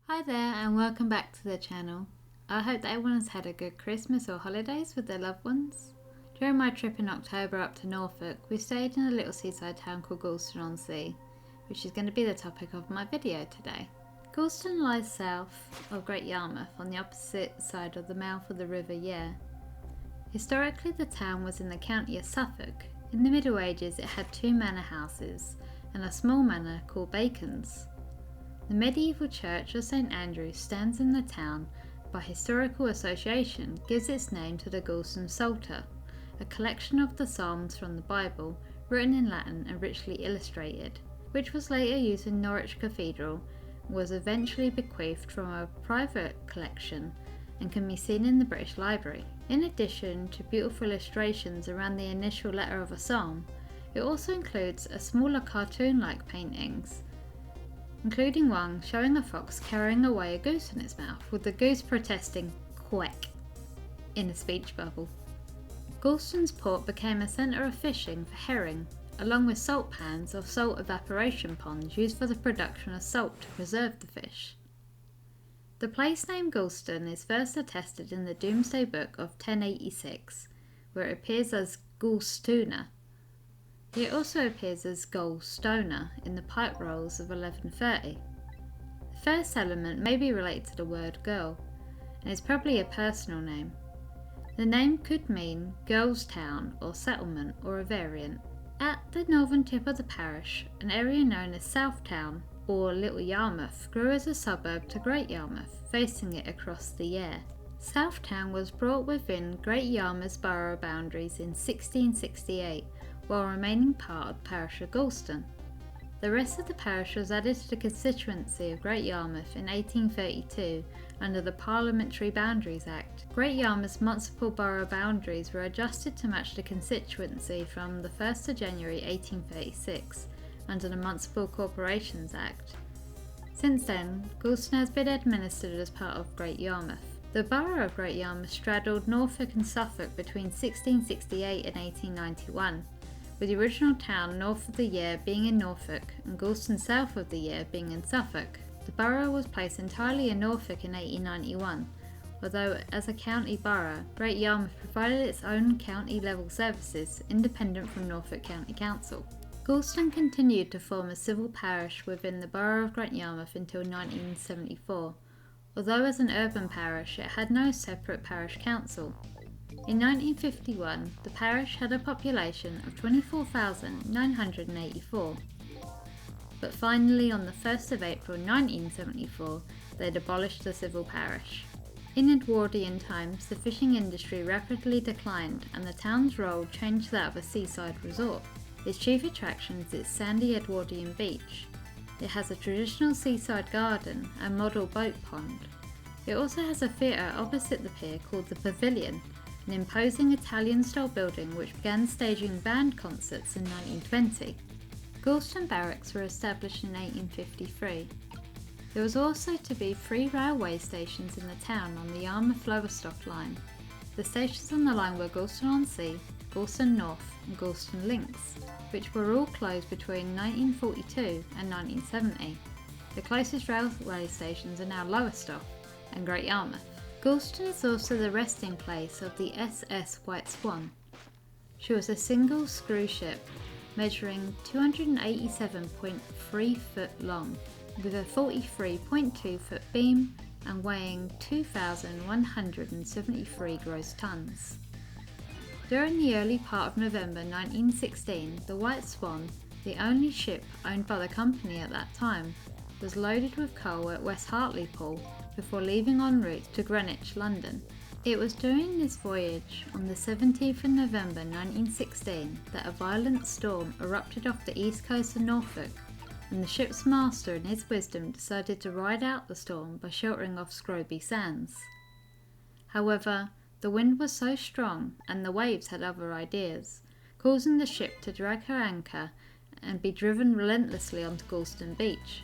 Hi there and welcome back to the channel. I hope that everyone has had a good Christmas or holidays with their loved ones. During my trip in October up to Norfolk, we stayed in a little seaside town called Gorleston-On-Sea, which is going to be the topic of my video today. Gorleston lies south of Great Yarmouth on the opposite side of the mouth of the River Yare. Historically the town was in the county of Suffolk. In the Middle Ages it had two manor houses and a small manor called Bacon's. The medieval church of St Andrews stands in the town. By historical association gives its name to the Gorleston Psalter, a collection of the Psalms from the Bible, written in Latin and richly illustrated, which was later used in Norwich Cathedral and was eventually bequeathed from a private collection and can be seen in the British Library. In addition to beautiful illustrations around the initial letter of a psalm, it also includes a smaller cartoon-like paintings, including one showing a fox carrying away a goose in its mouth, with the goose protesting "quack" in a speech bubble. Gorleston's port became a centre of fishing for herring, along with salt pans or salt evaporation ponds used for the production of salt to preserve the fish. The place name Gorleston is first attested in the Domesday Book of 1086, where it appears as Gorlestuna. It also appears as Gorlestona in the Pipe Rolls of 1130. The first settlement may be related to the word girl, and is probably a personal name. The name could mean girl's town or settlement, or a variant. At the northern tip of the parish, an area known as Southtown or Little Yarmouth grew as a suburb to Great Yarmouth, facing it across the Yare. Southtown was brought within Great Yarmouth's borough boundaries in 1668, while remaining part of the parish of Gorleston. The rest of the parish was added to the constituency of Great Yarmouth in 1832 under the Parliamentary Boundaries Act. Great Yarmouth's municipal borough boundaries were adjusted to match the constituency from the 1st of January 1836 under the Municipal Corporations Act. Since then, Gorleston has been administered as part of Great Yarmouth. The borough of Great Yarmouth straddled Norfolk and Suffolk between 1668 and 1891. With the original town north of the Yare being in Norfolk and Gorleston south of the Yare being in Suffolk. The borough was placed entirely in Norfolk in 1891, although as a county borough, Great Yarmouth provided its own county level services independent from Norfolk County Council. Gorleston continued to form a civil parish within the borough of Great Yarmouth until 1974, although as an urban parish it had no separate parish council. In 1951, the parish had a population of 24,984, but finally on the 1st of April 1974, they abolished the civil parish. In Edwardian times, the fishing industry rapidly declined and the town's role changed to that of a seaside resort. Its chief attraction is its sandy Edwardian beach. It has a traditional seaside garden and model boat pond. It also has a theatre opposite the pier called the Pavilion, an imposing Italian-style building which began staging band concerts in 1920. Gorleston Barracks were established in 1853. There was also to be 3 railway stations in the town on the Yarmouth-Lowestoft line. The stations on the line were Gorleston-On-Sea, Gorleston North and Gorleston Links, which were all closed between 1942 and 1970. The closest railway stations are now Lowestoft and Great Yarmouth. Gorleston is also the resting place of the SS White Swan. She was a single screw ship measuring 287.3 foot long, with a 43.2 foot beam and weighing 2,173 gross tons. During the early part of November 1916, the White Swan, the only ship owned by the company at that time, was loaded with coal at West Hartlepool before leaving en route to Greenwich, London. It was during this voyage on the 17th of November 1916 that a violent storm erupted off the east coast of Norfolk, and the ship's master in his wisdom decided to ride out the storm by sheltering off Scroby Sands. However, the wind was so strong and the waves had other ideas, causing the ship to drag her anchor and be driven relentlessly onto Gorleston Beach.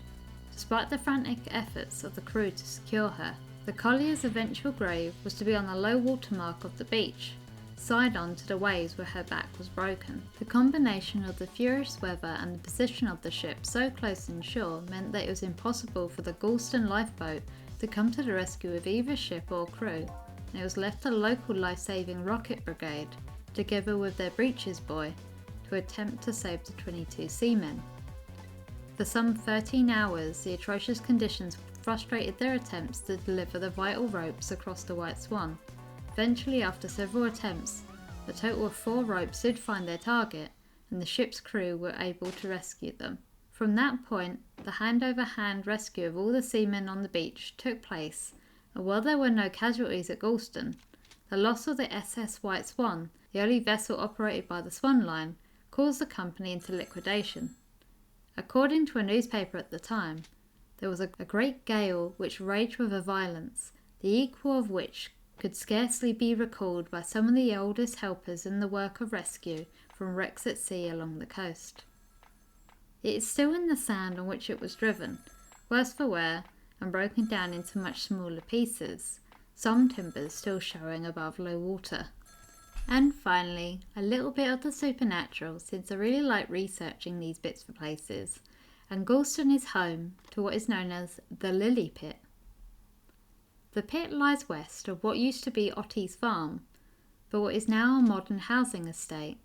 Despite the frantic efforts of the crew to secure her, the collier's eventual grave was to be on the low water mark of the beach, side on to the waves where her back was broken. The combination of the furious weather and the position of the ship so close inshore meant that it was impossible for the Gorleston lifeboat to come to the rescue of either ship or crew, and it was left to the local life-saving rocket brigade, together with their breeches boy, to attempt to save the 22 seamen. For some 13 hours, the atrocious conditions frustrated their attempts to deliver the vital ropes across the White Swan. Eventually, after several attempts, a total of 4 ropes did find their target, and the ship's crew were able to rescue them. From that point, the hand-over-hand rescue of all the seamen on the beach took place, and while there were no casualties at Gorleston, the loss of the SS White Swan, the only vessel operated by the Swan Line, caused the company into liquidation. According to a newspaper at the time, there was a great gale which raged with a violence, the equal of which could scarcely be recalled by some of the oldest helpers in the work of rescue from wrecks at sea along the coast. It is still in the sand on which it was driven, worse for wear, and broken down into much smaller pieces, some timbers still showing above low water. And finally, a little bit of the supernatural, since I really like researching these bits for places, and Gorleston is home to what is known as the Lily Pit. The pit lies west of what used to be Ottie's farm, but what is now a modern housing estate.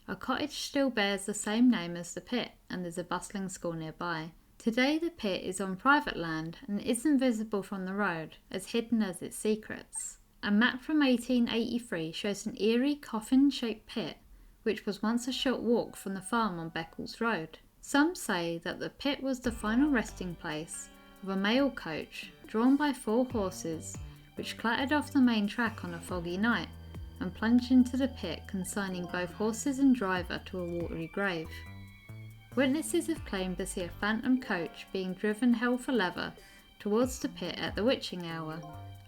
A cottage still bears the same name as the pit, and there's a bustling school nearby. Today the pit is on private land and isn't visible from the road, as hidden as its secrets. A map from 1883 shows an eerie coffin-shaped pit, which was once a short walk from the farm on Beccles Road. Some say that the pit was the final resting place of a mail coach drawn by 4 horses, which clattered off the main track on a foggy night and plunged into the pit, consigning both horses and driver to a watery grave. Witnesses have claimed to see a phantom coach being driven hell for leather towards the pit at the witching hour,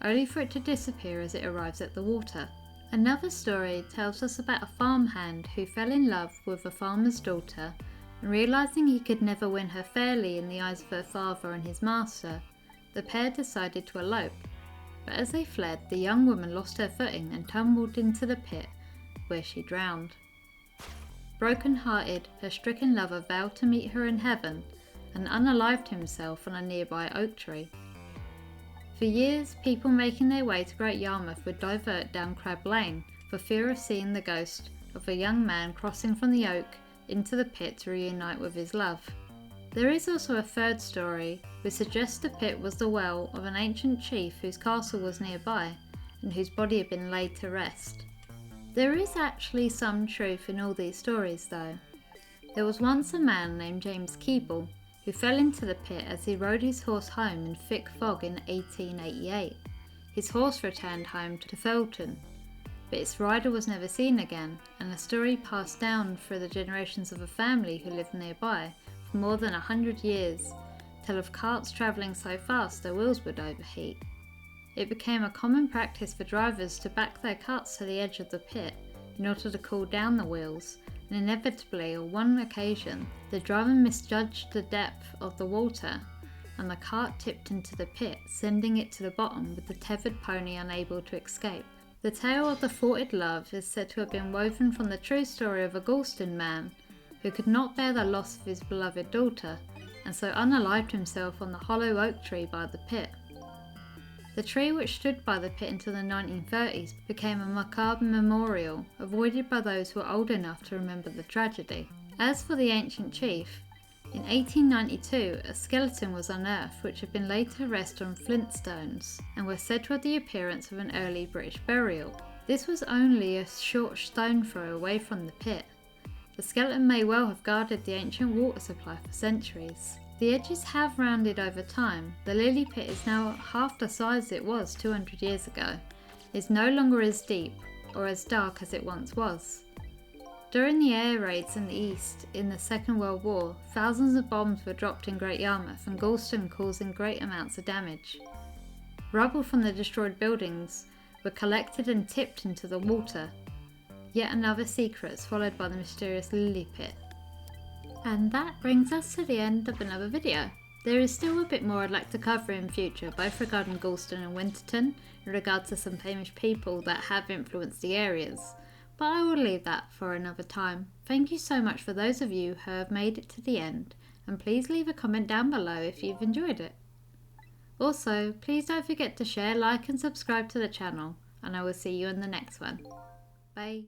only for it to disappear as it arrives at the water. Another story tells us about a farmhand who fell in love with a farmer's daughter, and realising he could never win her fairly in the eyes of her father and his master, the pair decided to elope. But as they fled, the young woman lost her footing and tumbled into the pit, where she drowned. Broken-hearted, her stricken lover vowed to meet her in heaven and unalived himself on a nearby oak tree. For years, people making their way to Great Yarmouth would divert down Crab Lane for fear of seeing the ghost of a young man crossing from the oak into the pit to reunite with his love. There is also a third story which suggests the pit was the well of an ancient chief whose castle was nearby and whose body had been laid to rest. There is actually some truth in all these stories though. There was once a man named James Keeble who fell into the pit as he rode his horse home in thick fog in 1888. His horse returned home to Felton, but its rider was never seen again, and the story passed down through the generations of a family who lived nearby for more than 100 years, tell of carts travelling so fast their wheels would overheat. It became a common practice for drivers to back their carts to the edge of the pit in order to cool down the wheels, and inevitably on one occasion the driver misjudged the depth of the water and the cart tipped into the pit, sending it to the bottom with the tethered pony unable to escape. The tale of the thwarted love is said to have been woven from the true story of a Gorleston man who could not bear the loss of his beloved daughter, and so unalived himself on the hollow oak tree by the pit. The tree, which stood by the pit until the 1930s, became a macabre memorial, avoided by those who were old enough to remember the tragedy. As for the ancient chief, in 1892 a skeleton was unearthed which had been laid to rest on flint stones, and was said to have the appearance of an early British burial. This was only a short stone throw away from the pit. The skeleton may well have guarded the ancient water supply for centuries. The edges have rounded over time. The Lily Pit is now half the size it was 200 years ago. It is no longer as deep or as dark as it once was. During the air raids in the east in the Second World War, thousands of bombs were dropped in Great Yarmouth and Gorleston, causing great amounts of damage. Rubble from the destroyed buildings were collected and tipped into the water. Yet another secret swallowed by the mysterious Lily Pit. And that brings us to the end of another video. There is still a bit more I'd like to cover in future, both regarding Gorleston and Winterton, in regard to some famous people that have influenced the areas. but I will leave that for another time. Thank you so much for those of you who have made it to the end, and please leave a comment down below if you've enjoyed it. Also, please don't forget to share, like and subscribe to the channel, and I will see you in the next one. Bye.